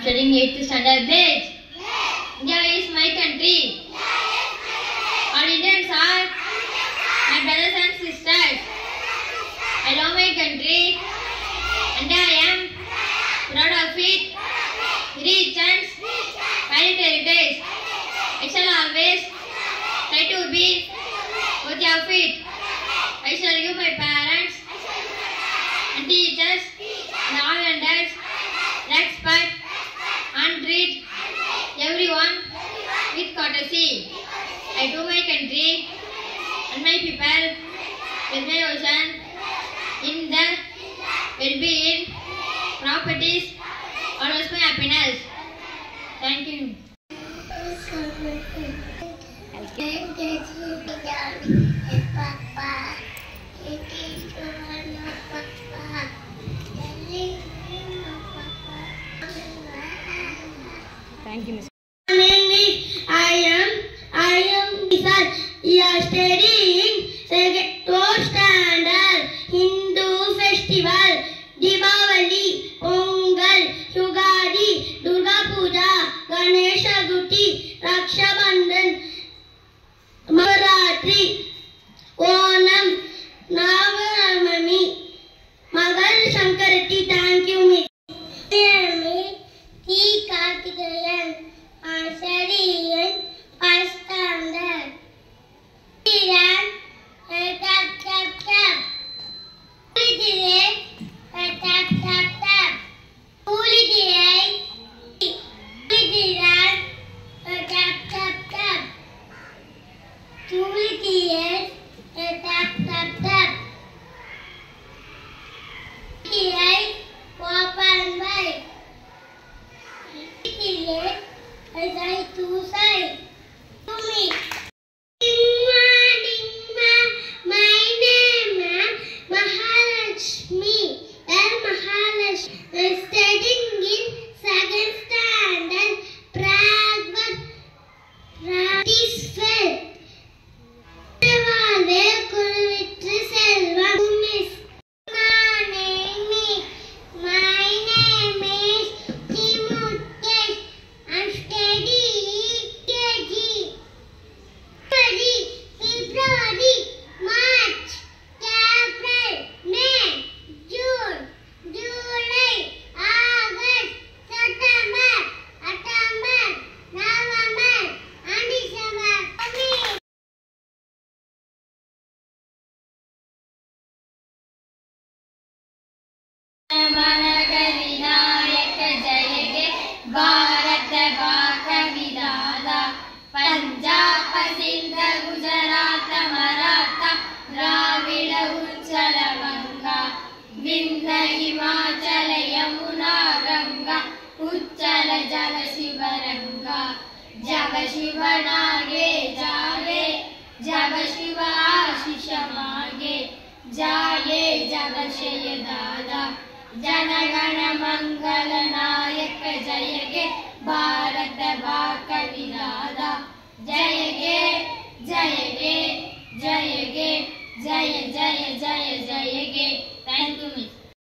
studying 8th standard grade. India is my country. All Indians are my brothers and sisters. I love my country and I am proud of it. Rich and varied heritage. I shall always try to be worthy of it. I shall give my parents and teachers and all elders respect and treat everyone with courtesy. I do my country and my people with my ocean in the well-being, properties, always my happiness. Thank you. Thank you, Miss. My name is I am Nisar. We are studying second standard Hindu festival. Diwali, Pongal, Yugadi, Durga Puja, Ganesha Chaturthi, Raksha Bandhan, Navaratri, Onam, Navaramani, Magal Shankarati. Thank you, Miss. T. Karthikeyan, I study in first standard. Punjab Sindh Gujarat Maratha Dravida उच्चल Ganga Vindhya Himachal Yamuna Ganga उच्चल जग शिवरंगा जग शिव नागे जागे जग शिव आशीष मागे जाये जग शय दादा जनगण मंगल नायक जय गे भारत भाग विधाता जय गे जय गे जय गे जय जय जय जय गे। Thank you.